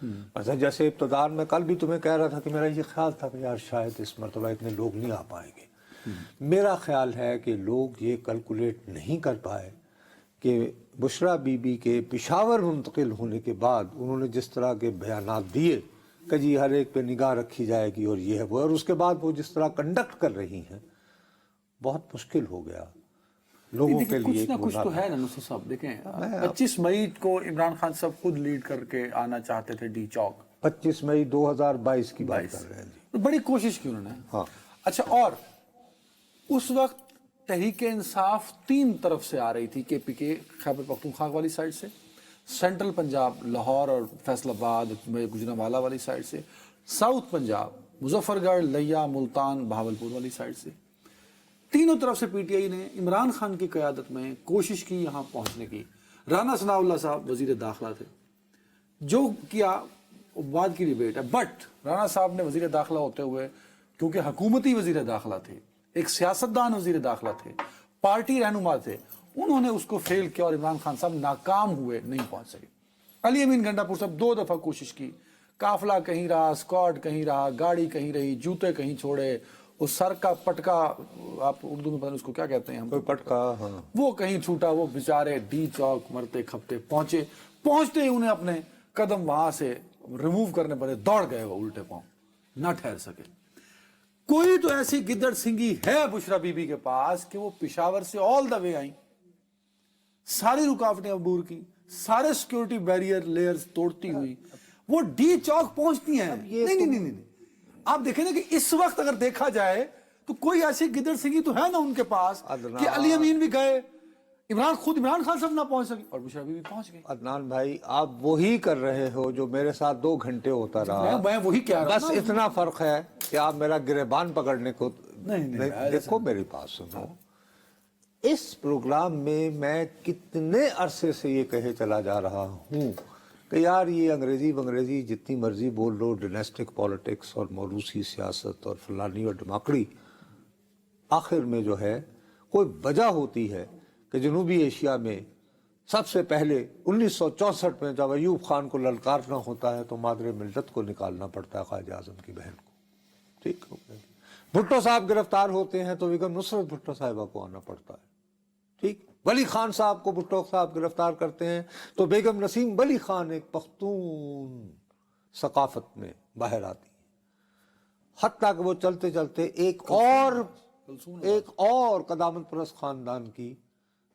مثلا جیسے ابتدار میں کل بھی تمہیں کہہ رہا تھا کہ میرا یہ خیال تھا کہ یار شاید اس مرتبہ اتنے لوگ نہیں آ پائیں گے. میرا خیال ہے کہ لوگ یہ کیلکولیٹ نہیں کر پائے کہ بشرا بی بی کے پشاور منتقل ہونے کے بعد انہوں نے جس طرح کے بیانات دیے کہ جی ہر ایک پہ نگاہ رکھی جائے گی اور یہ ہے وہ، اور اس کے بعد وہ جس طرح کنڈکٹ کر رہی ہیں، بہت مشکل ہو گیا لوگوں کے لیے. کچھ نہ کچھ تو ہے نا نصرت صاحب. دیکھیں 25 مئی کو عمران خان صاحب خود لیڈ کر کے آنا چاہتے تھے ڈی چوک. 25 مئی 2022 کی بات کر رہے ہیں جی. بڑی کوشش کی انہوں نے. ہاں اچھا، اور اس وقت تحریک انصاف 3 طرف سے آ رہی تھی، کے پی کے خیبر پختونخوا والی سائڈ سے، سینٹرل پنجاب لاہور اور فیصل آباد گجرانوالہ والی سائڈ سے، ساؤتھ پنجاب مظفر گڑھ لیا ملتان بہاولپور والی سائڈ سے. تینوں طرف سے پی ٹی آئی نے عمران خان کی قیادت میں کوشش کی یہاں پہنچنے کی. رانا ثناء اللہ صاحب وزیر داخلہ تھے، جو کیا بعد کی ڈیبیٹ ہے، بٹ رانا صاحب نے وزیر داخلہ ہوتے ہوئے، کیونکہ حکومتی وزیر داخلہ تھے، ایک سیاستدان وزیر داخلہ تھے، پارٹی رہنما تھے، انہوں نے اس کو فیل کیا اور عمران خان صاحب ناکام ہوئے، نہیں پہنچ سکے. علی امین گنڈا پور صاحب 2 دفعہ کوشش کی، قافلہ کہیں رہا، اسکواڈ کہیں رہا، گاڑی کہیں رہی، جوتے کہیں چھوڑے، اس سر کا پٹکا، آپ اردو میں پتہ نہیں اس کو کیا کہتے ہیں ہم، کوئی پٹکا، ہاں، وہ کہیں چھوٹا. وہ بیچارے ڈی چوک مرتے کھپتے پہنچتے ہی انہیں اپنے قدم وہاں سے ریموو کرنے پڑے، دوڑ گئے وہ الٹے پاؤں، نہ ٹھہر سکے. کوئی تو ایسی گدڑ سنگھی ہے بشرا بی بی کے پاس کہ وہ پشاور سے آل دا وے آئیں، ساری رکاوٹیں عبور کی، سارے سیکیورٹی بیریئر لیئرز توڑتی ہوئی وہ ڈی چوک پہنچتی ہیں. نہیں، آپ دیکھیں نا کہ اس وقت اگر دیکھا جائے تو کوئی ایسی گدڑ سنگھی تو ہے نا ان کے پاس کہ علی امین بھی گئے، عمران خان صاحب نہ پہنچ سکے اور بشرا بی بی پہنچ گئی. عدنان بھائی آپ وہی کر رہے ہو جو میرے ساتھ 2 گھنٹے ہوتا رہا. میں وہی کہہ رہا بس اتنا فرق ہے کہ آپ میرا گریبان پکڑنے کو نہیں دیکھو. میری بات سنو، اس پروگرام میں کتنے عرصے سے یہ کہے چلا جا رہا ہوں کہ یار یہ انگریزی جتنی مرضی بول لو، ڈیناسٹک پالیٹکس اور موروثی سیاست اور فلانی اور ڈماکڑی، آخر میں جو ہے کوئی وجہ ہوتی ہے کہ جنوبی ایشیا میں سب سے پہلے 1964 میں جب ایوب خان کو للکارنا ہوتا ہے تو مادر ملت کو نکالنا پڑتا ہے، قائد اعظم کی بہن کو. ٹھیک ہو گیا. بھٹو صاحب گرفتار ہوتے ہیں تو بیگم نصرت بھٹو صاحبہ کو آنا پڑتا ہے. ٹھیک، ولی خان صاحب کو بھٹو صاحب گرفتار کرتے ہیں تو بیگم نسیم ولی خان ایک پختون ثقافت میں باہر آتی ہے. حتیٰ کہ وہ چلتے چلتے ایک اور قدامت پرست خاندان کی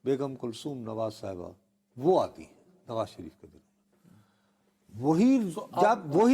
بیگم کلثوم نواز صاحبہ وہ آتی ہے نواز شریف کے دن. وہی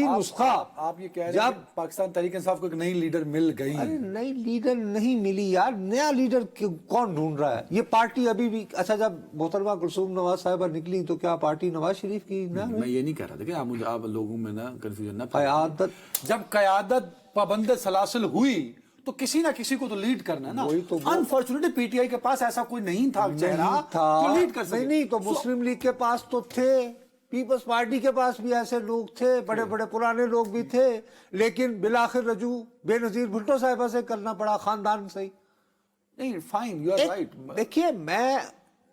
نسخہ آپ یہ کہہ رہے ہیں کہ پاکستان تحریک انصاف کو ایک نئی لیڈر مل گئی. ارے نئی لیڈر نہیں ملی یار، نیا لیڈر کون ڈھونڈ رہا ہے؟ یہ پارٹی ابھی بھی، اچھا جب محترمہ کلثوم نواز صاحبہ نکلی تو کیا پارٹی نواز شریف کی نہ؟ میں یہ نہیں کہہ رہا تھا کہ آپ لوگوں میں نا کنفیوژن نہ قیادت، جب قیادت پابند سلاسل ہوئی تو کسی نہ کسی کو تو لیڈ کرنا ہے نا. انفارچونیٹلی پی ٹی آئی کے پاس ایسا کوئی نہیں تھا چہرہ جو لیڈ کر سکے. نہیں تو مسلم لیگ کے پاس تو تھے، پیپلز پارٹی کے پاس بھی ایسے لوگ تھے، بڑے بڑے پرانے لوگ بھی تھے، لیکن بالآخر رجوع بے نظیر بھٹو صاحبہ سے کرنا پڑا، خاندان سے. نہیں فائن، یو آر رائٹ. دیکھیے میں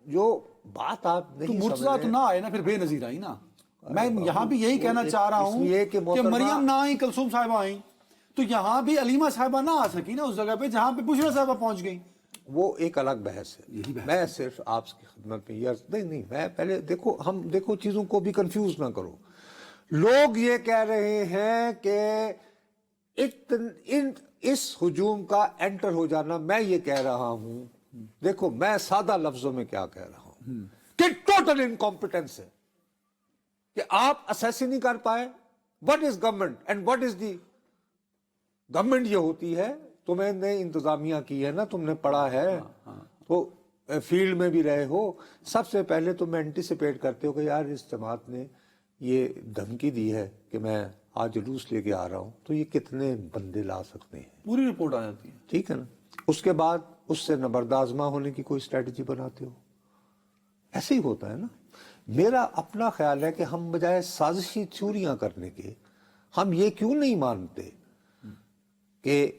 جو بات آپ نہیں سمجھ مرتضیٰ تو نہ آئے نا، پھر بے نظیر آئی نا. میں یہاں بھی یہی کہنا چاہ رہا ہوں کہ مریم نہ آئی، کلثوم صاحبہ آئیں، تو یہاں بھی علیمہ صاحبہ نہ آ سکی نا اس جگہ پہ جہاں پہ بشرا صاحبہ پہنچ گئی. وہ ایک الگ بحث ہے. میں صرف آپ کی خدمت میں نہیں میں پہلے دیکھو چیزوں کو بھی کنفیوز نہ کرو. لوگ یہ کہہ رہے ہیں کہ اس ہجوم کا انٹر ہو جانا، میں یہ کہہ رہا ہوں، دیکھو میں سادہ لفظوں میں کیا کہہ رہا ہوں کہ ٹوٹل انکمپیٹنس ہے کہ آپ اسیس ہی نہیں کر پائے. What is government and what is the government. یہ ہوتی ہے، تمہیں نے انتظامیہ کی ہے نا، تم نے پڑھا ہے تو فیلڈ میں بھی رہے ہو. سب سے پہلے تم اینٹیسپیٹ کرتے ہو کہ یار اس جماعت نے یہ دھمکی دی ہے کہ میں آج جلوس لے کے آ رہا ہوں، تو یہ کتنے بندے لا سکتے ہیں، پوری رپورٹ آ جاتی ہے. ٹھیک ہے نا. اس کے بعد اس سے نبردآزما ہونے کی کوئی اسٹریٹجی بناتے ہو. ایسے ہی ہوتا ہے نا. میرا اپنا خیال ہے کہ ہم بجائے سازشی تھیوریاں کرنے کے ہم یہ کیوں نہیں مانتے کہ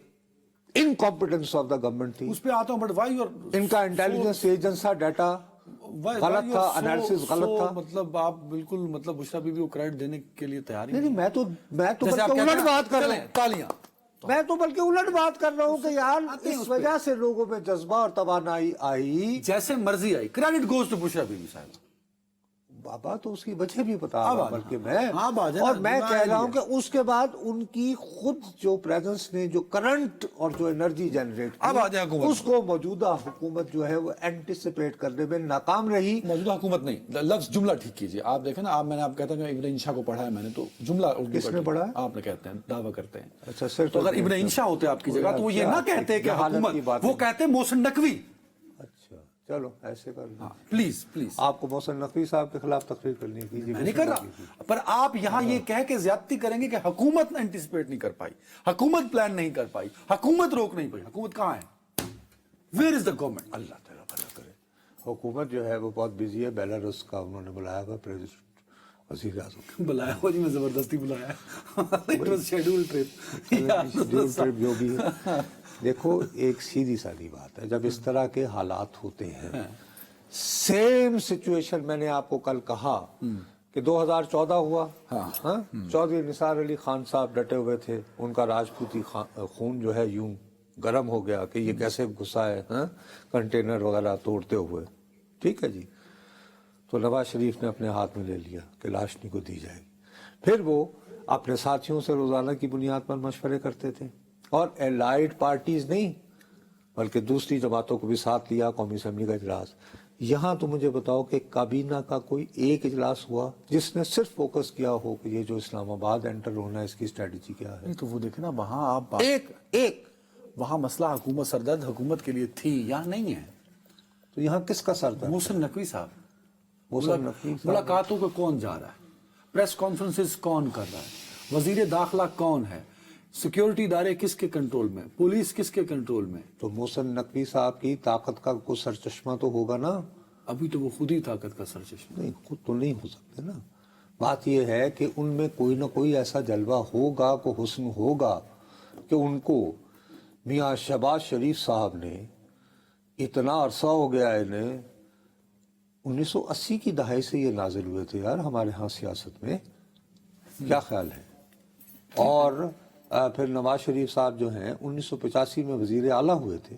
انکمپیٹنس آف دا گورنمنٹ تھی. اس پہ آتا ہوں، بٹ وائی ان کا انٹیلیجنس ایجنسا ڈیٹا غلط تھا, انالیسس غلط تھا. مطلب آپ بالکل مطلب بشرا بی بی کو کریڈٹ دینے کے لیے تیار ہی نہیں, میں تو جیسے آپ بلکہ کہتے الٹ ہیں بات کر رہا چلیں ہوں. تالیاں میں تو بلکہ الٹ بات کر رہا ہوں کہ یار آتے ہیں اس اس پہ. وجہ سے لوگوں میں جذبہ اور توانائی آئی. جیسے مرضی آئی, credit goes to Bushra Bibi صاحبہ. بابا تو اس کی وجہ بھی بتا اب رہا آ ہوں بلکہ جائیں. میں, آپ آ جائیں اور نا, میں جملہ کہہ رہا ہوں عالی کہ اس کے بعد ان کی خود جو پریزنس نے جو کرنٹ اور جو انرجی جنریٹ اب آ جائیں کی, حکومت اس کو موجودہ حکومت جو ہے وہ اینٹیسپیٹ کرنے میں ناکام رہی. موجودہ حکومت نہیں, لفظ جملہ ٹھیک کیجئے. آپ دیکھیں نا, آپ میں نے آپ کہتا ہوں کہ ابن انشا کو پڑھا ہے میں نے, تو جملہ اردو کس کا نے ٹھیک. پڑھا ہے؟ آپ نے کہتے ہیں, دعویٰ کرتے ہیں. اچھا صرف تو اگر ابن انشا ہوتے آپ کی جگہ تو وہ یہ نہ کہتے کہ حکومت, وہ کہتے محسن نقوی. اچھا چلو ایسے کر لیں. پلیز پلیز, آپ کو محسن نقوی صاحب کے خلاف تقریر کرنی ہے, میں نہیں کر رہا, پر آپ یہاں یہ کہہ کے زیادتی کریں گے کہ حکومت اینٹیسپیٹ نہیں کر پائی, حکومت پلان نہیں کر پائی, حکومت روک نہیں پائی. حکومت کہاں ہے؟ Where is the government? اللہ تعالیٰ بھلا کرے. حکومت جو ہے وہ بہت بزی ہے. بیلاروس کا انہوں نے بلایا ہوا پریزیڈنٹ وزیر اعظم بلایا ہو جی, میں زبردستی بلایا, شیڈول ٹرپ جو بھی ہے. دیکھو ایک سیدھی سادی بات ہے, جب اس طرح کے حالات ہوتے ہیں, سیم سچویشن میں نے آپ کو کل کہا کہ 2014 ہوا, چودھری نثار علی خان صاحب ڈٹے ہوئے تھے, ان کا راجپوتی خون جو ہے یوں گرم ہو گیا کہ یہ کیسے گھسا ہے کنٹینر وغیرہ توڑتے ہوئے, ٹھیک ہے جی. تو نواز شریف نے اپنے ہاتھ میں لے لیا کہ لاشنی کو دی جائے گی. پھر وہ اپنے ساتھیوں سے روزانہ کی بنیاد پر مشورے کرتے تھے, اور الائڈ پارٹیز نہیں بلکہ دوسری جماعتوں کو بھی ساتھ لیا. قومی اسمبلی کا اجلاس, یہاں تو مجھے بتاؤ کہ کابینہ کا کوئی ایک اجلاس ہوا جس نے صرف فوکس کیا ہو کہ یہ جو اسلام آباد انٹر ہونا ہے اس کی اسٹریٹجی کیا ہے؟ تو وہ دیکھیں نا, وہاں آپ ایک وہاں مسئلہ حکومت سردرد حکومت کے لیے تھی, یہاں نہیں ہے. تو یہاں کس کا سر درد؟ محسن نقوی صاحب. محسن نقوی صاحب ملاقاتوں کو کون جا رہا ہے, پریس کانفرنسز کون کر رہا ہے, وزیر داخلہ کون ہے, سیکیورٹی ادارے کس کے کنٹرول میں, پولیس کس کے کنٹرول میں؟ تو محسن نقوی صاحب کی طاقت کا کوئی سرچشمہ تو ہوگا نا. ابھی تو وہ خود ہی طاقت کا سرچشمہ. نہیں, خود تو نہیں ہو سکتے نا. بات یہ ہے کہ ان میں کوئی نہ کوئی ایسا جلوہ ہوگا, کوئی حسن ہوگا کہ ان کو میاں شہباز شریف صاحب نے, اتنا عرصہ ہو گیا انہیں, 1980 کی دہائی سے یہ نازل ہوئے تھے یار ہمارے ہاں سیاست میں, کیا خیال ہے؟ اور پھر نواز شریف صاحب جو ہیں 1985 میں وزیر اعلیٰ ہوئے تھے,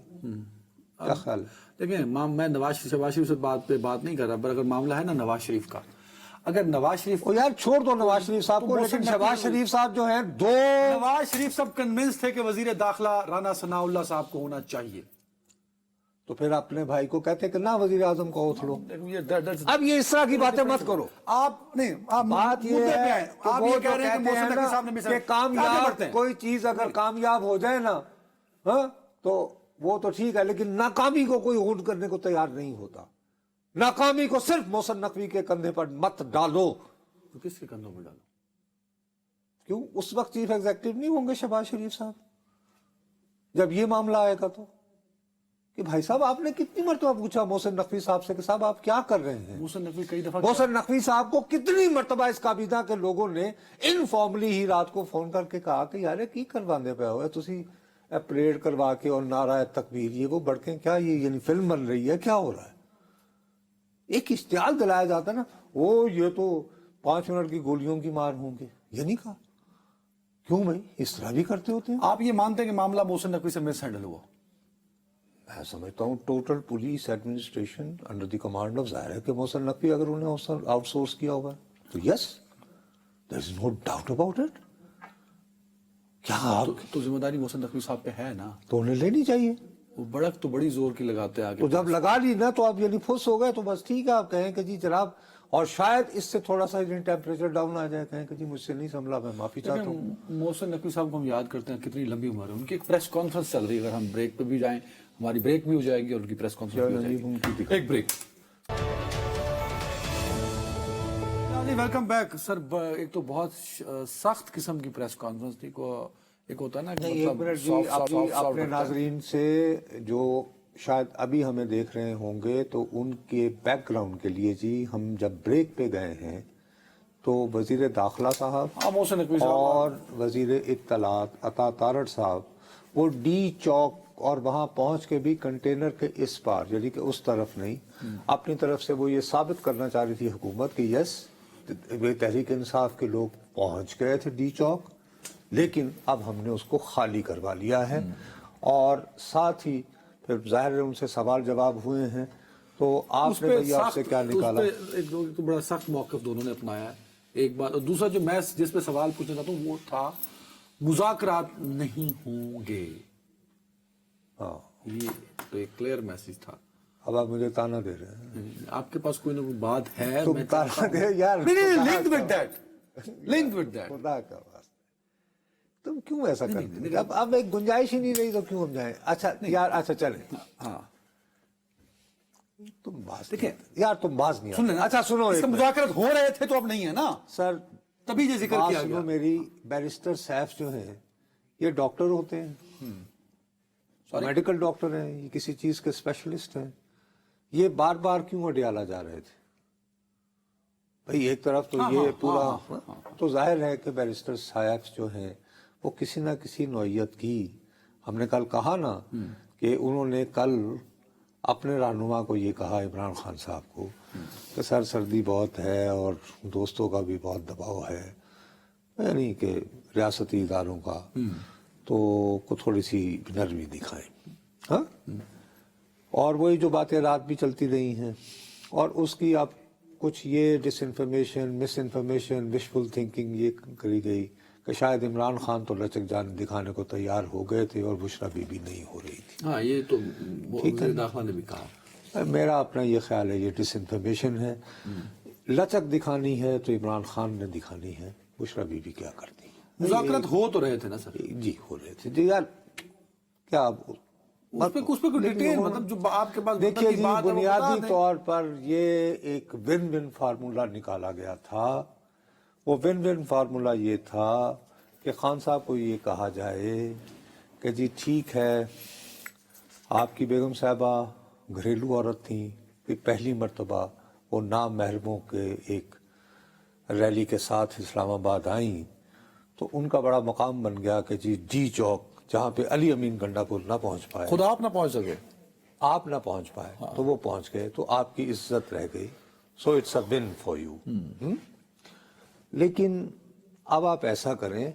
کیا خیال ہے؟ دیکھیں, میں نواز شریف سے بات نہیں کر رہا, پر اگر معاملہ ہے نا نواز شریف کا, اگر نواز شریف یار چھوڑ دو نواز شریف صاحب کو, لیکن شہباز شریف صاحب جو ہیں نواز شریف صاحب کنونس تھے کہ وزیر داخلہ رانا ثناء اللہ صاحب کو ہونا چاہیے, تو پھر اپنے بھائی کو کہتے کہ نہ وزیر اعظم کو اٹھ لو. اب یہ اس طرح کی باتیں مت کرو. آپ نہیں, بات یہ ہے آپ یہ کہہ رہے ہیں کہ محسن نقوی صاحب نے کہ کامیاب کوئی چیز اگر کامیاب ہو جائے نا تو وہ تو ٹھیک ہے, لیکن ناکامی کو کوئی ہونٹ کرنے کو تیار نہیں ہوتا. ناکامی کو صرف محسن نقوی کے کندھے پر مت ڈالو. تو کس کے کندھوں پر ڈالو؟ کیوں اس وقت چیف ایگزیکٹو نہیں ہوں گے شہباز شریف صاحب جب یہ معاملہ آئے گا؟ تو کہ بھائی صاحب آپ نے کتنی مرتبہ پوچھا محسن نقوی صاحب سے کہ صاحب آپ کیا کر رہے ہیں؟ محسن نقوی کئی دفعہ, محسن نقوی صاحب کو کتنی مرتبہ اس کابینہ کے لوگوں نے انفارملی ہی رات کو فون کر کے کہا کہ یار کی کروانے پہ ہوئے تسی پریڈ کروا کے اور نعرہ تکبیر یہ وہ بڑکیں کیا, یہ یعنی فلم بن رہی ہے, کیا ہو رہا ہے؟ ایک اشتعال دلایا جاتا نا, وہ یہ تو 5 منٹ کی گولیوں کی مار ہوں گے, یہ نہیں کہا. کیوں بھائی اس طرح بھی کرتے ہوتے ہیں؟ آپ یہ مانتے ہیں کہ معاملہ محسن نقوی سے مس ہینڈل ہوا؟ میں سمجھتا ہوں total police administration under the command of, ظاہر ہے کہ محسن نقوی اگر انہیں آؤٹ سورس کیا ہوگا تو یس, دیر از نو ڈاؤٹ اباؤٹ اٹ. کیا تو ذمہ داری محسن نقوی صاحب پہ ہے نا, تو انہیں لینی چاہیے. وہ بڑک تو بڑی زور کی لگاتے آگے, تو جب لگا لی نا تو آپ یعنی پھس ہو گئے تو بس ٹھیک ہے, آپ کہیں کہ جی جناب, اور شاید اس سے تھوڑا سا ٹیمپریچر ڈاؤن آ جائے, کہیں کہ جی مجھ سے نہیں سنبھلا, میں معافی چاہتا ہوں. محسن نقوی صاحب کو ہم یاد کرتے ہیں کتنی لمبی عمر ہے ان کی. ایک پریس کانفرنس چل رہی ہے, اگر ہم بریک پہ بھی جائیں, ہماری بریک بھی ہو جائے گی اور ان کی پریس کانفرنس بھی ہو جائے گی. ایک بریک. ویلکم بیک سر. ایک تو بہت سخت قسم کی پریس کانفرنس تھی, کو ایک ہوتا ہے نا اپنے ناظرین سے جو شاید ابھی ہمیں دیکھ رہے ہوں گے تو ان کے بیک گراؤنڈ کے لیے جی, ہم جب بریک پہ گئے ہیں تو وزیر داخلہ صاحب اور وزیر اطلاعات عطا تارڑ صاحب وہ ڈی چوک اور وہاں پہنچ کے بھی کنٹینر کے اس پار یعنی کہ اس طرف نہیں، اپنی طرف سے وہ یہ ثابت کرنا چاہ رہی تھی حکومت کہ یس تحریک انصاف کے لوگ پہنچ گئے تھے ڈی چوک، لیکن اب ہم نے اس کو خالی کروا لیا ہے، اور ساتھ ہی پھر ظاہر ہے ان سے سوال جواب ہوئے ہیں، تو آپ نے بھئی آپ سے کیا نکالا؟ ایک تو بڑا سخت موقف دونوں نے اپنایا ہے ایک بات، اور دوسرا جو میں جس پہ سوال پوچھنا چاہتا ہوں وہ تھا مذاکرات نہیں ہوں گے، ہاں یہ تو ایک کلیئر میسج تھا۔ اب آپ مجھے تانا دے رہے ہیں، آپ کے پاس کوئی نہ کوئی بات ہے؟ تم تانا دے یار، لنک ود دیٹ خدا کا واسطہ تم کیوں ایسا کرتے ہیں؟ اب ایک گنجائش ہی نہیں رہی تو کیوں ہم جائیں؟ اچھا یار، اچھا چلیں، ہاں تم باز دیکھیں یار، تم باز نہیں سن لینا، اچھا سنو، اس کا مذاکرات ہو رہے تھے تو اب نہیں ہے نا، سر تبھی یہ ذکر بات کیا سنو گیا۔ میری، بیرسٹر سیف جو ہیں یہ ڈاکٹر ہوتے ہیں، میڈیکل ڈاکٹر ہیں، یہ کسی چیز کے اسپیشلسٹ ہیں، یہ بار بار کیوں اڈیالہ جا رہے تھے؟ بھئی ایک طرف تو یہ پورا، تو ظاہر ہے کہ بیرسٹر سیف جو ہیں وہ کسی نہ کسی نوعیت کی، ہم نے کل کہا نا کہ انہوں نے کل اپنے رہنما کو یہ کہا، عمران خان صاحب کو، کہ سر سردی بہت ہے اور دوستوں کا بھی بہت دباؤ ہے، یعنی کہ ریاستی اداروں کا، تو تھوڑی سی نرمی دکھائیں، ہاں، اور وہی جو باتیں رات بھی چلتی رہی ہیں، اور اس کی اب کچھ یہ ڈس انفارمیشن، مس انفارمیشن، وشفل تھنکنگ یہ کری گئی کہ شاید عمران خان تو لچک جان دکھانے کو تیار ہو گئے تھے اور بشرا بی بی نہیں ہو رہی تھی۔ ہاں یہ تو وزیر داخلہ نے بھی کہا۔ میرا اپنا یہ خیال ہے یہ ڈس انفارمیشن ہے، لچک دکھانی ہے تو عمران خان نے دکھانی ہے، بشرا بی بی کیا کرتی ہیں؟ مذاکرات ہو تو رہے تھے نا سر، جی ہو رہے تھے، جی یار کیا اس پہ کوئی ڈیٹیل مطلب جو آپ کے پاس دیکھیے جی، بات ہے وہ بتا بنیادی دیں۔ طور پر یہ ایک ون ون فارمولا نکالا گیا تھا، وہ ون ون فارمولا یہ تھا کہ خان صاحب کو یہ کہا جائے کہ جی ٹھیک ہے، آپ کی بیگم صاحبہ گھریلو عورت تھیں، کہ پہلی مرتبہ وہ نام محرموں کے ایک ریلی کے ساتھ اسلام آباد آئیں، تو ان کا بڑا مقام بن گیا کہ جی ڈی چوک جہاں پہ علی امین گنڈا پور نہ پہنچ پائے، خود آپ نہ پہنچ سکے، آپ نہ پہنچ پائے تو وہ پہنچ گئے، تو آپ کی عزت رہ گئی، so it's a one for you. لیکن اب آپ ایسا کریں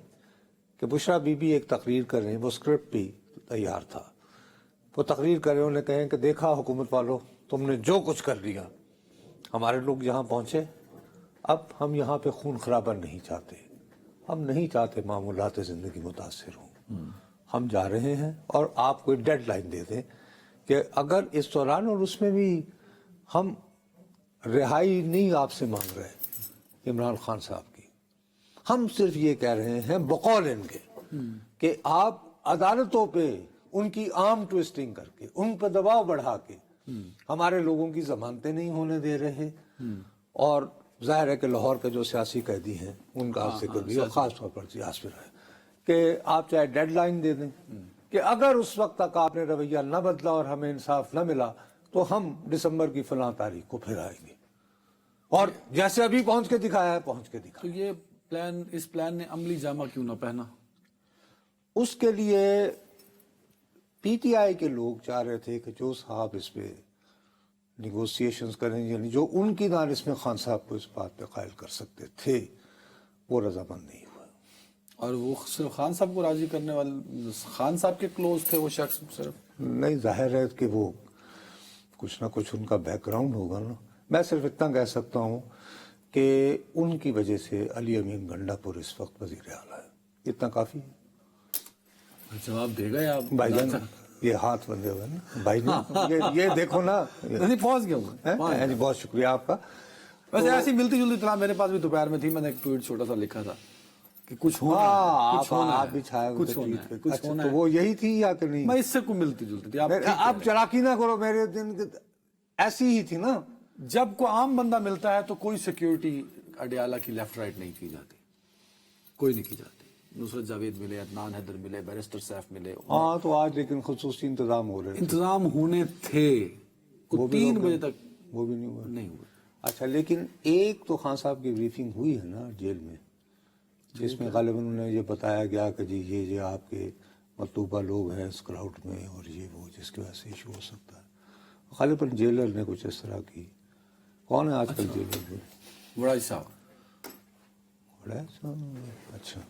کہ بشرا بی بی ایک تقریر کریں، وہ اسکرپٹ بھی تیار تھا، وہ تقریر کریں، انہیں کہیں کہ دیکھا حکومت والوں، تم نے جو کچھ کر لیا، ہمارے لوگ یہاں پہنچے، اب ہم یہاں پہ خون خرابہ نہیں چاہتے، ہم نہیں چاہتے معمولات زندگی متاثر ہوں، ہم جا رہے ہیں، اور آپ کو ایک ڈیڈ لائن دے دیں کہ اگر اس دوران اور اس میں بھی ہم رہائی نہیں آپ سے مانگ رہے عمران خان صاحب کی، ہم صرف یہ کہہ رہے ہیں بقول ان کے کہ آپ عدالتوں پہ ان کی آرم ٹویسٹنگ کر کے، ان پہ دباؤ بڑھا کے ہمارے لوگوں کی ضمانتیں نہیں ہونے دے رہے، اور ظاہر ہے کہ لاہور کے جو سیاسی قیدی ہیں ان کا ذکر بھی، اور خاص طور پر یاسر ہے، کہ آپ چاہے ڈیڈ لائن دے دیں کہ اگر اس وقت تک آپ نے رویہ نہ بدلا اور ہمیں انصاف نہ ملا تو ہم دسمبر کی فلاں تاریخ کو پھر آئیں گے، اور جیسے ابھی پہنچ کے دکھایا ہے پہنچ کے تو دکھایا۔ یہ پلان، اس پلان نے عملی جامہ کیوں نہ پہنا؟ اس کے لیے پی ٹی آئی کے لوگ چاہ رہے تھے کہ جو صاحب اس پہ نیگوسیشنز کریں، یعنی جو ان کی دانش میں خان صاحب کو اس بات پہ قائل کر سکتے تھے، وہ رضامند نہیں ہوئے۔ اور وہ صرف خان صاحب کو راضی کرنے والے خان صاحب کے کلوز تھے وہ شخص صرف؟ نہیں، ظاہر ہے کہ وہ کچھ نہ کچھ ان کا بیک گراؤنڈ ہوگا نا، میں صرف اتنا کہہ سکتا ہوں کہ ان کی وجہ سے علی امین گنڈا پور اس وقت وزیر اعلیٰ ہے، اتنا کافی ہے۔ جواب دے گا یا بھائی جان یہ ہاتھ بندے ہوئے نا بھائی جان، یہ دیکھو نا، نہیں پہنچ گیا ہوں جی بہت شکریہ آپ کا۔ ویسے ایسی ملتی جلتی اطلاع میرے پاس بھی دوپہر میں تھی، میں نے ایک ٹویٹ چھوٹا سا لکھا تھا کہ کچھ ہونا ہے، کچھ ہونا آپ ہے، بھی چھائے کچھ ہونا ہے، کچھ اچھا ہونا تو ہے۔ وہ یہی تھی یا کہ نہیں؟ میں اس سے کوئی ملتی جلتی تھی، آپ چلاکی نہ کرو، میرے دن ایسی ہی تھی نا۔ جب کوئی عام بندہ ملتا ہے تو کوئی سیکیورٹی اڈیالہ کی لیفٹ رائٹ نہیں کی جاتی، کوئی نہیں کی جاتی۔ نصرت جاوید ملے، عدنان حیدر ملے، بیرسٹر سیف ملے، ہاں تو آج لیکن خصوصی انتظام ہو رہے تھے، انتظام ہونے تھے، وہ بھی 3 ہو بجے گئے، تک وہ بھی نہیں ہوا۔ نہیں ہوئے۔ اچھا لیکن ایک تو خان صاحب کی بریفنگ ہوئی ہے نا جیل میں، جس میں غالباً انہیں یہ بتایا گیا کہ جی یہ آپ کے مطلوبہ لوگ ہیں اس کراؤڈ میں اور یہ وہ جس کی وجہ سے ایشو ہو سکتا ہے. غالباً جیلر نے کچھ اس طرح کی. کون ہے آج کل جیلر میں؟ وڑائی صاحب. اچھا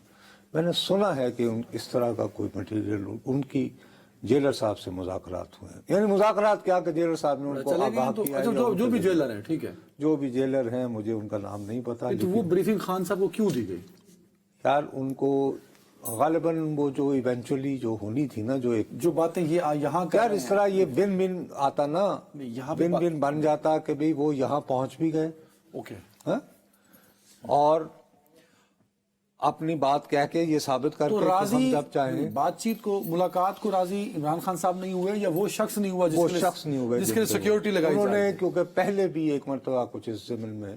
میں نے سنا ہے کہ اس طرح کا کوئی مٹیریل ان کی جیلر صاحب سے مذاکرات ہوئے ہیں. یعنی مذاکرات کیا کہ جیلر صاحب نے ان کو آگاہ کیا. جو بھی جیلر ہیں ٹھیک ہے, جو بھی جیلر ہیں مجھے ان کا نام نہیں پتا. تو وہ بریفنگ خان صاحب کو کیوں دی گئی؟ یار ان کو غالباً وہ جو ایونچولی جو ہونی تھی نا, جو ایک جو باتیں یہ یہاں یار اس طرح یہ ون ون آتا نا, یہاں ون ون بن جاتا کہ بھئی وہ یہاں پہنچ بھی گئے اوکے اور اپنی بات کہہ کے یہ ثابت کر تو کے کہ ہم راضی جب چاہیں. بات چیت کو ملاقات کو راضی عمران خان صاحب نہیں ہوئے یا وہ شخص نہیں ہوا وہ شخص نہیں ہوئے جس کے لیے سیکیورٹی لگائی انہوں جا نے, رہی تھی؟ کیونکہ پہلے بھی ایک مرتبہ کچھ اس ضمن میں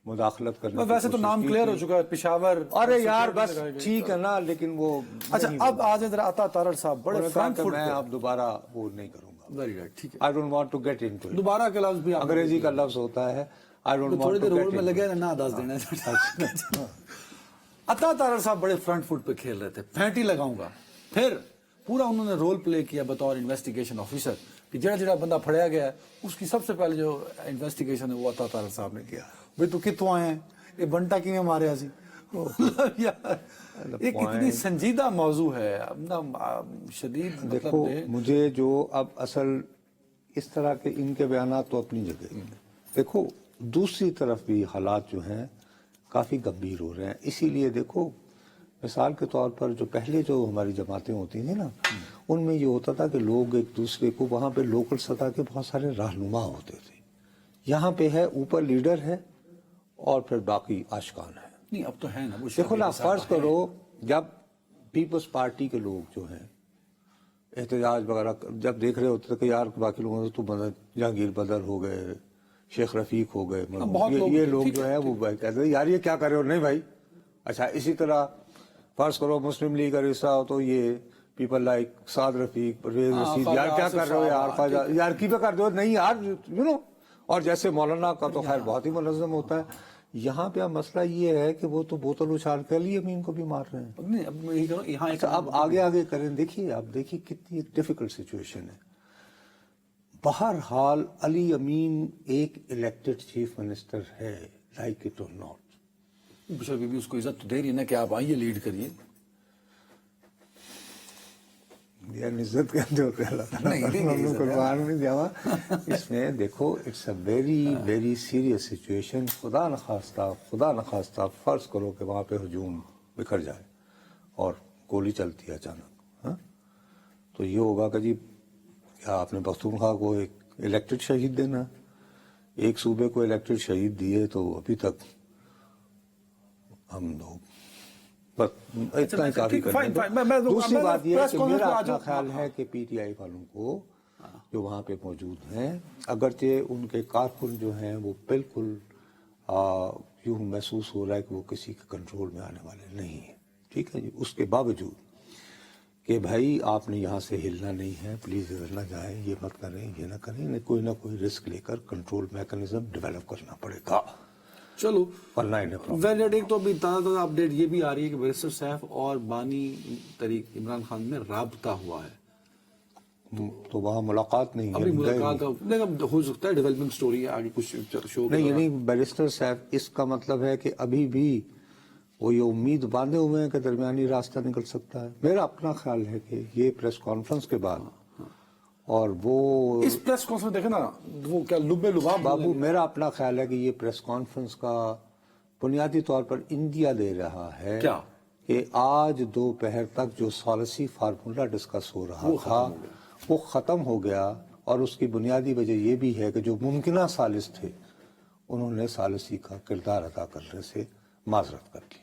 مداخلت کرنے کی ویسے تو کوشش نام کی کلیئر تھی. ہو چکا ہے پشاور. ارے یار بس ٹھیک ہے نا, لیکن وہ اچھا اب آج ذرا عطا تارڑ صاحب بڑے فرنٹ فٹ میں اب دوبارہ وہ نہیں کروں گا. ویری گڈ ٹھیک ہے. I don't want to get into it. دوبارہ کا لفظ بھی انگریزی کا لفظ ہوتا ہے I don't تھوڑی want to دیر get اور میں into لگے it. نا دس دینا. عطا تارڑ صاحب بڑے فرنٹ فٹ پہ کھیل رہے تھے, پھینٹی لگاؤں گا. پھر پورا انہوں نے رول پلے کیا بطور انویسٹیگیشن آفیسر کہ جڑا بندہ پھڑیا گیا ہے اس کی سب سے پہلے جو انویسٹیگیشن ہے وہ عطا تارڑ صاحب نے کیا. بھئی تو کتوں آئے ہیں, یہ بنٹا کیویں ماریا سی. ایک اتنی سنجیدہ موضوع ہے شدید. دیکھو مجھے جو اب اصل اس طرح کے ان کے بیانات تو اپنی جگہ, دیکھو دوسری طرف بھی حالات جو ہیں کافی گمبھیر ہو رہے ہیں. اسی لیے دیکھو مثال کے طور پر جو پہلے جو ہماری جماعتیں ہوتی تھیں نا, ان میں یہ ہوتا تھا کہ لوگ ایک دوسرے کو وہاں پہ لوکل سطح کے بہت سارے رہنما ہوتے تھے. یہاں پہ ہے اوپر لیڈر ہے اور پھر باقی آشکان ہے. نہیں اب تو ہے نا. دیکھو نا فرض کرو جب پیپلز پارٹی کے لوگ جو ہیں احتجاج وغیرہ جب دیکھ رہے ہوتے تھے کہ یار باقی لوگوں سے تو جہانگیر بدر ہو گئے, شیخ رفیق ہو گئے, یہ لوگ جو ہے وہ کہتے ہیں یار یہ کیا کر رہے ہو. نہیں بھائی اچھا اسی طرح فرض کرو مسلم لیگ کا حصہ ہو تو یہ پیپل لائک سعد رفیق, پرویز رشید, یار کیا کر رہے ہو یار کی پہ کر دو. نہیں یار یو نو. اور جیسے مولانا کا تو خیر بہت ہی منظم ہوتا ہے. یہاں پہ اب مسئلہ یہ ہے کہ وہ تو بوتل اچھال کے علی امین کو بھی مار رہے ہیں. اب آگے کریں. دیکھیے اب دیکھیے کتنی ڈیفیکلٹ سچویشن ہے. بہرحال علی امین ایک الیکٹڈ چیف منسٹر ہے, لائک اٹ اور ناٹ. بشر بی بی اس کو عزت تو دے رہی ہے نا کہ آپ آئیے لیڈ کریے. یار عزت کہتے ہوتے اللہ تعالیٰ قربان نہیں جاوا. اس میں دیکھو it's a very very serious situation. خدا نخواستہ فرض کرو کہ وہاں پہ ہجوم بکھر جائے اور گولی چلتی ہے اچانک, تو یہ ہوگا کہ جی کیا آپ نے پختونخوا کو ایک الیکٹڈ شہید دینا. ایک صوبے کو الیکٹڈ شہید دیے تو ابھی تک ہم لوگ اتنا ہی کافی کریں. دوسری بات یہ ہے کہ میرا اپنا خیال ہے کہ پی ٹی آئی والوں کو جو وہاں پہ موجود ہیں اگرچہ ان کے کارکن جو ہیں وہ بالکل یوں محسوس ہو رہا ہے کہ وہ کسی کے کنٹرول میں آنے والے نہیں ہیں. ٹھیک ہے جی, اس کے باوجود کہ بھائی آپ نے یہاں سے ہلنا نہیں ہے, پلیز ادھر نہ جائیں, یہ مت کریں, یہ نہ کریں, کوئی نہ کوئی رسک لے کر کنٹرول میکنزم ڈیولپ کرنا پڑے گا. چلو ورنہ ایک تو ابھی تازہ اپڈیٹ یہ بھی آ رہی ہے کہ بیرسٹر سیف اور بانی طریق عمران خان میں رابطہ ہوا ہے. تو وہاں ملاقات نہیں ابھی ملاقات ہو سکتا ہے, ڈیولپنگ سٹوری ہے آگے کچھ شو نہیں. یعنی بیرسٹر سیف اس کا مطلب ہے کہ ابھی بھی وہ یہ امید باندھے ہوئے ہیں کہ درمیانی راستہ نکل سکتا ہے. میرا اپنا خیال ہے کہ یہ پریس کانفرنس کے بعد اور وہ اس پریس کانفرنس دیکھیں نا وہ کیا لبے لباب بابو, میرا اپنا خیال ہے کہ یہ پریس کانفرنس کا بنیادی طور پر انڈیا دے رہا ہے کیا کہ آج دوپہر تک جو سالسی فارمولا ڈسکس ہو رہا تھا وہ ختم ہو گیا. اور اس کی بنیادی وجہ یہ بھی ہے کہ جو ممکنہ ثالث تھے انہوں نے ثالثی کا کردار ادا کرنے سے معذرت کر لی.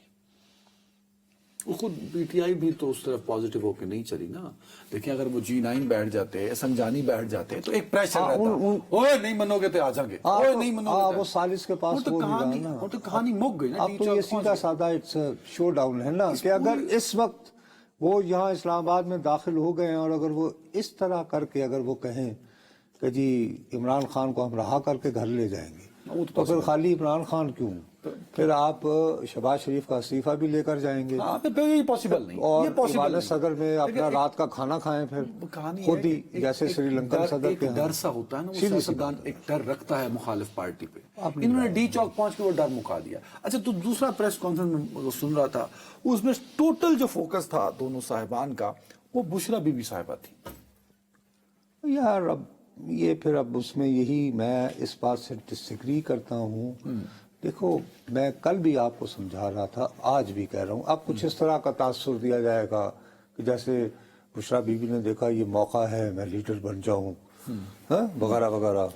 خود پی ٹی آئی بھی تو اس طرف پازیٹیو ہو کے نہیں چلی نا. دیکھیں اگر وہ G9 بیٹھ جاتے, سنجانی بیٹھ جاتے تو ایک پریشر رہتا, اوے نہیں منو گے تو آ جائیں گے, اوے نہیں منو گے. وہ سالس کے پاس وہ نہیں رہا نا, وہ تو کہانی مک گئی نا. اب تو یہ سیدھا سادہ اٹس شو ڈاؤن ہے نا کہ اگر اس وقت وہ یہاں اسلام آباد میں داخل ہو گئے ہیں اور اگر وہ اس طرح کر کے اگر وہ کہیں کہ جی عمران خان کو ہم رہا کر کے گھر لے جائیں گے تو پھر خالی عمران خان کیوں, پھر آپ شہباز شریف کا استعفیٰ بھی لے کر جائیں گے ہاں پھر یہ پاسبل نہیں، اور یہ پاسبل ایوان نہیں۔ صدر میں اپنا رات کا کھانا کھائیں پھر کہانی خود ہے ہی کہ جیسے سری لنکن صدر کے ایک ڈر سا ہوتا ہے نا، وہ سیدھی سی سیاستدان ایک ڈر رکھتا ہے مخالف پارٹی پہ، انہوں نے ڈی چوک پہنچ کے وہ ڈر مکا دیا۔ اچھا تو دوسرا پریس کانفرنس میں سن رہا تھا، اس میں ٹوٹل جو فوکس تھا دونوں صاحبان کا وہ بشرا بی بی صاحبہ تھی۔ یار اب یہ پھر اب اس میں یہی میں اس بات سے ڈس ایگری کرتا ہوں۔ دیکھو میں کل بھی آپ کو سمجھا رہا تھا، آج بھی کہہ رہا ہوں، اب کچھ اس طرح کا تاثر دیا جائے گا کہ جیسے بشرا بی بی نے دیکھا یہ موقع ہے میں لیڈر بن جاؤں وغیرہ وغیرہ،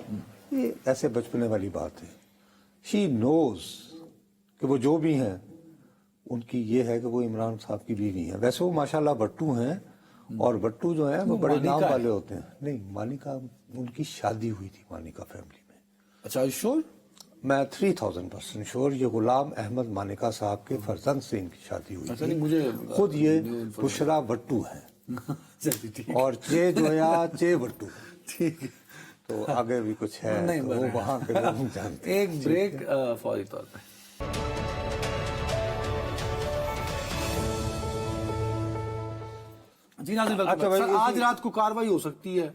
یہ ایسے بچپنے والی بات ہے۔ شی نوز کہ وہ جو بھی ہیں ان کی یہ ہے کہ وہ عمران صاحب کی بیوی ہیں۔ ویسے وہ ماشاءاللہ بٹو ہیں اور بٹو جو ہیں وہ بڑے نام والے ہوتے ہیں۔ نہیں مانیکا ان کی شادی ہوئی تھی مانیکا فیملی میں۔ اچھا شور میں 3000% شور یہ غلام احمد مانیکا صاحب کے فرزند سے ان کی شادی ہوئی اچھا تھی۔ نہیں، مجھے خود یہ بشرا بٹو ہیں اور چے جویا چے بٹو، ٹھیک ہے، تو آگے بھی کچھ ہے نہیں تو وہ وہاں کے لوگ جانتے ہیں۔ ایک بریک فوری طور پہ۔ جی ناظرین اچھا ویلکم بھائی، سر، آج رات کو کاروائی ہو سکتی ہے؟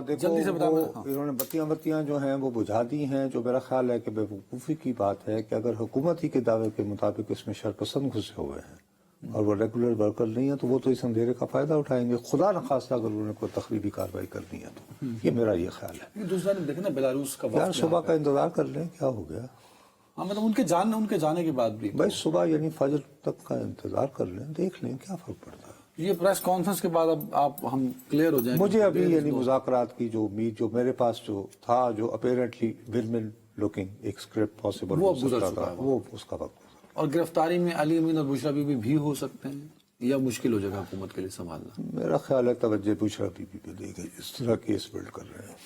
دیکھو جلدی سے بتا وہ میں، ہاں۔ انہوں نے بتیاں جو ہیں وہ بجھا دی ہیں، جو میرا خیال ہے کہ بے وقوفی کی بات ہے کہ اگر حکومت ہی کے دعوے کے مطابق اس میں شرپسند گھسے ہوئے ہیں اور وہ ریگولر ورکر نہیں ہیں تو وہ تو اس اندھیرے کا فائدہ اٹھائیں گے، خدا نخواستہ اگر انہوں نے کوئی تخریبی کارروائی کرنی ہے تو یہ میرا یہ خیال ہے۔ دوسرا نے دیکھا نا بیلاروس کا یار وقت، صبح کا انتظار کر لیں، کیا ہو گیا ہاں مطلب ان کے جانے کے بعد بھی بھائی، صبح یعنی فجر تک کا انتظار کر لیں، دیکھ لیں کیا فرق پڑتا ہے۔ یہ پریس کانفرنس کے بعد اب ہم کلیئر ہو جائیں گے۔ مجھے ابھی یعنی مذاکرات کی جو امید جو میرے پاس جو تھا، جو اپیرنٹلی ون لوکنگ ایک اسکرپٹ پاسبل وہ ہو اب گزر سکتا چکا تھا، ہے وہ اس کا وقت گزر۔ اور گرفتاری میں علی امین اور بشرا بی بی بھی ہو سکتے ہیں یا مشکل ہو جائے گا حکومت کے لیے سنبھالنا؟ میرا خیال ہے توجہ بشرا بی بی پہ دے گئی، اس طرح کیس بلڈ کر رہے ہیں۔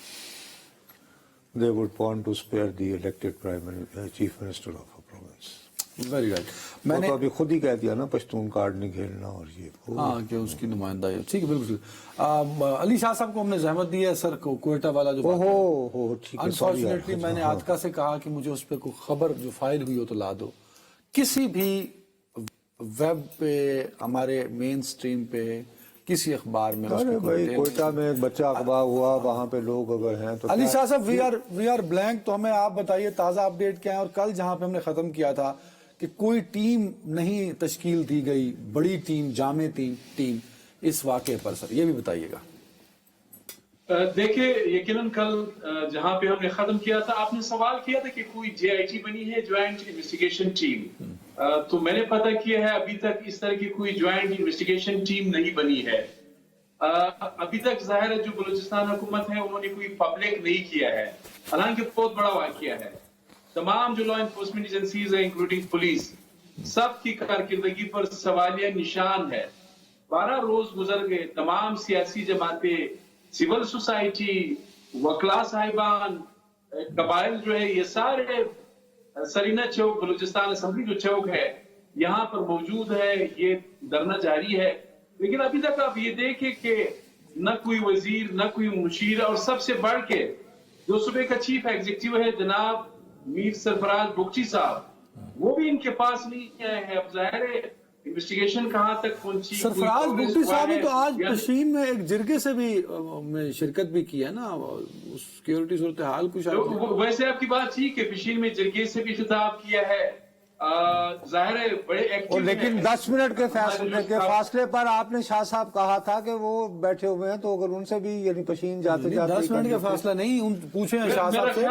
They would want to spare the elected chief minister of a province۔ Very right, میں میں نے نے ابھی خود ہی کہہ دیا نا، پشتون کارڈ نہیں کھیلنا اور یہ وہ۔ ہاں کہ اس کی نمائندہ ہے، ٹھیک ہے بالکل ٹھیک۔ علی شاہ صاحب کو ہم نے زحمت دی ہے سر، کوئٹہ والا جو ہو ٹھیک ہے، سوری یار۔ انفارچونیٹلی میں نے آتکا سے کہا کہ مجھے اس پہ کوئی خبر جو فائل ہوئی ہو تو لا دو، کسی بھی ویب پہ ہمارے مین سٹریم پہ کسی اخبار میں اس ارے کی کوئی بھائی، ڈیٹیل کوئٹہ میں ایک بچہ اغوا ہوا، وہاں پہ لوگ اگر ہیں تو علی شاہ صاحب وی آر بلینک، تو ہمیں آپ بتائیے تازہ اپڈیٹ کیا ہے؟ اور کل جہاں پہ ہم نے ختم کیا تھا کہ کوئی ٹیم نہیں تشکیل دی گئی، بڑی ٹیم، جامع ٹیم اس واقعے پر سر یہ بھی بتائیے گا۔ دیکھیں یقیناً کل جہاں پہ ہم نے ختم کیا تھا، آپ نے سوال کیا تھا کہ کوئی جے آئی ٹی بنی ہے، جوائنٹ انویسٹیگیشن ٹیم، تو میں نے پتہ کیا ہے ابھی تک اس طرح کی کوئی جوائنٹ انویسٹیگیشن ٹیم نہیں بنی ہے۔ ابھی تک ظاہر ہے جو بلوچستان حکومت ہے انہوں نے کوئی پبلک نہیں کیا ہے، حالانکہ بہت بڑا واقعہ ہے۔ تمام جو لا انفورسمنٹ ایجنسیز ہیں انکلوڈنگ پولیس، سب کی کارکردگی پر سوالیہ نشان ہے۔ 12 روز گزر گئے، تمام سیاسی جماعتیں، سول سوسائٹی، وکلا صاحبان، قبائل جو ہے، یہ سارے سرینا چوک، بلوچستان اسمبلی جو چوک ہے یہاں پر موجود ہے، یہ دھرنا جاری ہے۔ لیکن ابھی تک آپ یہ دیکھیں کہ نہ کوئی وزیر، نہ کوئی مشیر، اور سب سے بڑھ کے جو صوبے کا چیف ایگزیکٹو ہے جناب میر سرفراز بگٹی صاحب، وہ بھی ان کے پاس نہیں آئے ہیں۔ اب ظاہر ہے انویسٹیگیشن کہاں تک پہنچی۔ سرفراز بگٹی صاحب نے تو آج پشین میں ایک جرگے سے بھی میں شرکت بھی کی ہے نا، سیکیورٹی صورتحال کو شاید۔ ویسے آپ کی بات ٹھیک ہے، پشین میں جرگے سے بھی خطاب کیا ہے، ظاہر ہے بڑے ایکٹیو ہیں۔ لیکن 10 منٹ کے فاصلے پر آپ نے شاہ صاحب کہا تھا کہ وہ بیٹھے ہوئے ہیں، تو اگر ان سے بھی یعنی پشین جاتے جاتے 10 منٹ کا فاصلہ نہیں، ان پوچھیں شاہ صاحب سے،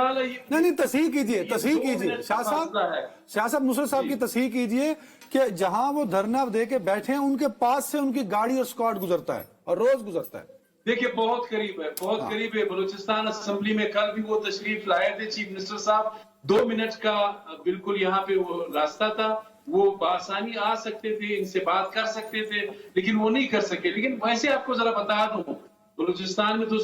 نہیں تصحیح کیجئے شاہ صاحب نصرت صاحب کی تصحیح کیجئے کہ جہاں وہ دھرنا دے کے بیٹھے ہیں ان کے پاس سے ان کی گاڑی اور اسکواڈ گزرتا ہے اور روز گزرتا ہے۔ دیکھیں بہت قریب ہے، بہت قریب ہے۔ بلوچستان اسمبلی میں کل بھی وہ تشریف لائے تھے چیف منسٹر صاحب، 2 منٹ کا بالکل یہاں پہ وہ راستہ تھا، وہ بآسانی آ سکتے تھے، ان سے بات کر سکتے تھے، لیکن وہ نہیں کر سکے۔ لیکن ویسے آپ کو ذرا بتا دوں، بلوچستان میں تو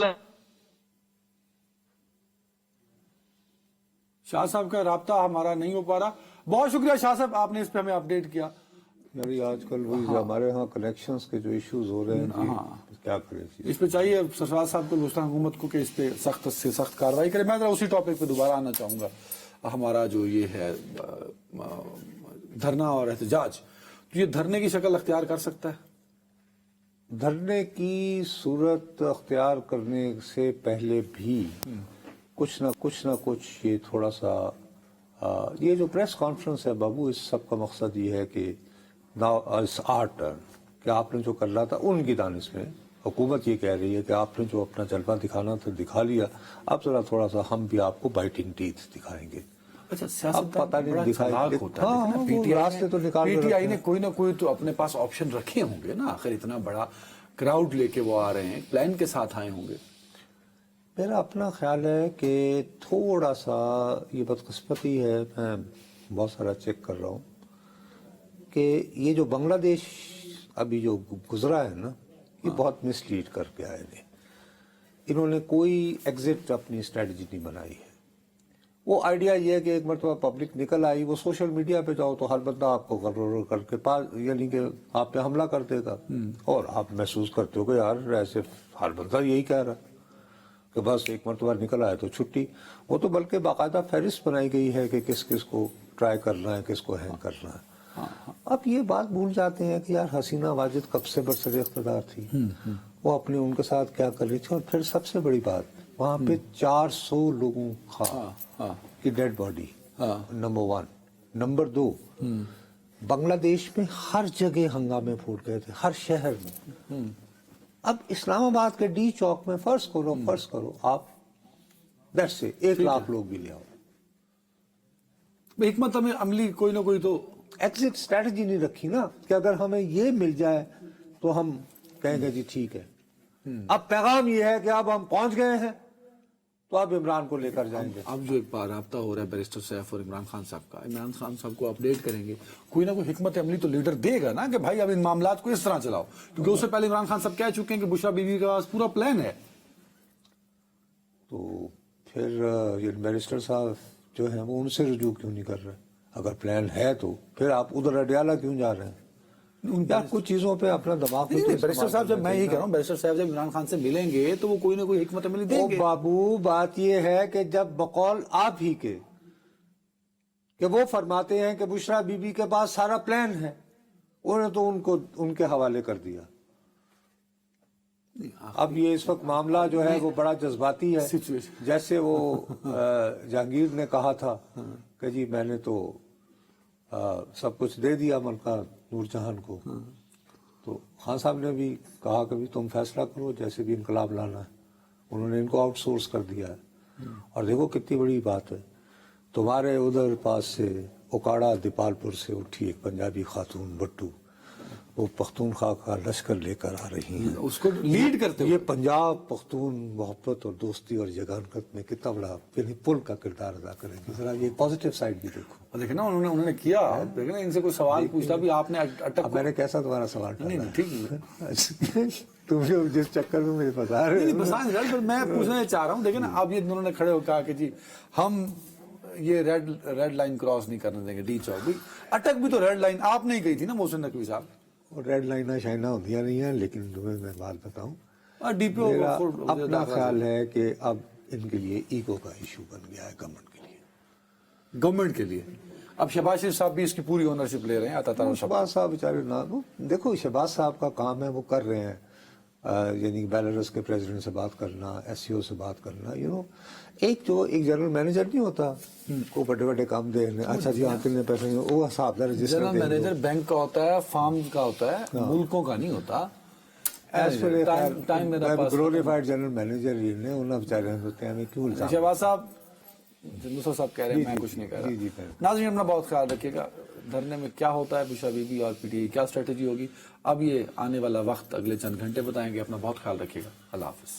شاہ صاحب کا رابطہ ہمارا نہیں ہو پا رہا۔ بہت شکریہ شاہ صاحب، آپ نے اس پہ ہمیں اپڈیٹ کیا۔ یعنی آج کل وہی ہمارے ہاں کنیکشنز کے جو ایشوز ہو رہے ہیں جی، کیا کریں جی۔ اس پہ چاہیے سرفراز صاحب کو بلوچستان حکومت کو کہ اس پہ سخت سے سخت کارروائی کرے۔ میں ذرا اسی ٹاپک پہ دوبارہ آنا چاہوں گا۔ ہمارا جو یہ ہے دھرنا اور احتجاج، تو یہ دھرنے کی شکل اختیار کر سکتا ہے؟ دھرنے کی صورت اختیار کرنے سے پہلے بھی کچھ نہ کچھ یہ تھوڑا سا یہ جو پریس کانفرنس ہے بابو، اس سب کا مقصد یہ ہے کہ آر ٹرن کہ آپ نے جو کر رہا تھا ان کی دانش میں حکومت یہ کہہ رہی ہے کہ آپ نے جو اپنا جلوہ دکھانا تھا دکھا لیا، اب ذرا تھوڑا سا ہم بھی آپ کو بائٹنگ ٹیتھ دکھائیں گے. اچھا، اب سیاست پتہ نہیں دکھائیں گے. ہاں، پی ٹی راستے تو نکال پی ٹی آئی نے کوئی نہ کوئی تو اپنے پاس آپشن رکھے ہوں گے نا، آخر اتنا بڑا کراؤڈ لے کے وہ آ رہے ہیں، پلان کے ساتھ آئے ہوں گے. میرا اپنا خیال ہے کہ تھوڑا سا یہ بدقسمتی ہے، میں بہت سارا چیک کر رہا ہوں کہ یہ جو بنگلہ دیش ابھی جو گزرا ہے نا، یہ بہت مس لیڈ کر کے آئے تھے. انہوں نے کوئی ایگزٹ اپنی اسٹریٹجی نہیں بنائی ہے. وہ آئیڈیا یہ ہے کہ ایک مرتبہ پبلک نکل آئی، وہ سوشل میڈیا پہ جاؤ تو ہر بندہ آپ کو کر کے یعنی کہ آپ پہ حملہ کر دے گا، اور آپ محسوس کرتے ہو کہ یار ایسے ہر بندہ یہی کہہ رہا کہ بس ایک مرتبہ نکل آئے تو چھٹی. وہ تو بلکہ باقاعدہ فہرست بنائی گئی ہے کہ کس کس کو ٹرائی کرنا ہے، کس کو ہینگ کرنا ہے. اب یہ بات بھول جاتے ہیں کہ یار حسینہ واجد کب سے برسر اقتدار تھی، وہ اپنے ان کے ساتھ کیا کر رہی تھی. اور پھر سب سے بڑی بات، وہاں پہ 400 لوگوں کی ڈیڈ باڈی، نمبر 1. نمبر 2، بنگلہ دیش میں ہر جگہ ہنگامے پھوٹ گئے تھے، ہر شہر میں. اب اسلام آباد کے ڈی چوک میں فرض کرو آپ 1 لاکھ لوگ بھی لے آؤ. حکمت عملی کوئی نہ کوئی تو ایگزٹ اسٹریٹجی نہیں رکھی نا، کہ اگر ہمیں یہ مل جائے تو ہم کہیں گے جی ٹھیک ہے. اب پیغام یہ ہے کہ اب ہم پہنچ گئے ہیں تو اب عمران کو لے کر جائیں گے. اب جو ایک بار رابطہ ہو رہا ہے بیرسٹر سیف اور عمران خان صاحب کا، عمران خان صاحب کو اپڈیٹ کریں گے، کوئی نہ کوئی حکمت عملی تو لیڈر دے گا نا کہ بھائی اب ان معاملات کو اس طرح چلاؤ. کیونکہ اس سے پہلے عمران خان صاحب کہہ چکے ہیں کہ بشرا بیوی کے پاس پورا پلان ہے. تو پھر یہ بیرسٹر صاحب جو ہیں وہ ان سے رجوع کیوں نہیں کر رہے؟ اگر پلان ہے تو پھر آپ ادھر اڈیالہ کیوں جا رہے ہیں؟ یا کچھ چیزوں پہ اپنا دماغ. بیرسٹر صاحب جب میں یہی کہہ رہا ہوں، بیرسٹر صاحب جب عمران خان سے ملیں گے تو وہ کوئی نہ کوئی حکمت عملی دیں گے. بابو بات یہ ہے کہ جب بقول آپ ہی کے کہ وہ فرماتے ہیں کہ بشرا بی بی کے پاس سارا پلان ہے، انہوں نے تو ان کے حوالے کر دیا. اب یہ اس وقت معاملہ جو ہے وہ بڑا جذباتی ہے. جیسے وہ جہانگیر نے کہا تھا کہ جی میں نے تو سب کچھ دے دیا ملکہ نور جہاں کو، تو خان صاحب نے بھی کہا کہ بھی تم فیصلہ کرو جیسے بھی انقلاب لانا ہے. انہوں نے ان کو آؤٹ سورس کر دیا ہے. اور دیکھو کتنی بڑی بات ہے، تمہارے ادھر پاس سے اکاڑا دیپال پور سے اٹھی ایک پنجابی خاتون بٹو، وہ پختونخوا کا لشکر لے کر آ رہی ہیں، اس کو لیڈ کرتے یہ پنجاب پختون محبت اور دوستی اور یگانگت میں کتنا بڑا یعنی پل کا کردار ادا کریں گے. ذرا یہ پازیٹیو سائڈ بھی دیکھو. دیکھیں نا انہوں نے کیا، دیکھیں نا ان سے کوئی سوال پوچھتا بھی آپ نے اٹک. میں نے کیسا تمہارا سوال نہیں ٹھیک ہے، تم جس چکر میں مجھے بتا رہے ہو میں پوچھنا چاہ رہا ہوں. دیکھیں نا اب یہ دونوں نے کھڑے ہو کہا کہ جی ہم یہ ریڈ لائن کراس نہیں کرنے دیں گے. ڈی چوک بھی اٹک بھی تو ریڈ لائن آپ نہیں گئی تھی نا محسن نقوی صاحب. ریڈ لائنیں شائنہ ہوندیاں نہیں ہیں، لیکن تمہیں میں بات بتاؤں، ڈی پی او میرا اپنا خیال ہے کہ اب ان کے لیے ایگو کا ایشو بن گیا ہے گورنمنٹ کے لیے. اب شہباز شریف صاحب بھی اس کی پوری اونرشپ لے رہے ہیں. شہباز صاحب بیچارے نہ دیکھو، شہباز صاحب کا کام ہے وہ کر رہے ہیں، یعنی بیلاروس کے پریزیڈنٹ سے بات کرنا، ایس سی او سے بات کرنا. ایک جنرل مینیجر نہیں ہوتا کو بڑے بڑے کام دے، اچھا جی آپ کتنے پیسے، وہ حساب دار رجسٹر. جنرل مینیجر بینک کا ہوتا ہے، فارم کا ہوتا ہے، ملکوں کا نہیں ہوتا. گلوریفائڈ جنرل مینیجر انہیں بیچارے ہوتے ہیں کیوں. شہباز صاحب نصرت صاحب کہہ رہے ہیں، میں کچھ نہیں کہہ رہا. ناظرین اپنا بہت خیال رکھیے گا. دھرنے میں کیا ہوتا ہے، بشرا بی بی اور پی ٹی آئی کیا اسٹریٹجی ہوگی، اب یہ آنے والا وقت اگلے چند گھنٹے بتائیں گے. اپنا بہت خیال رکھیے گا. اللہ حافظ.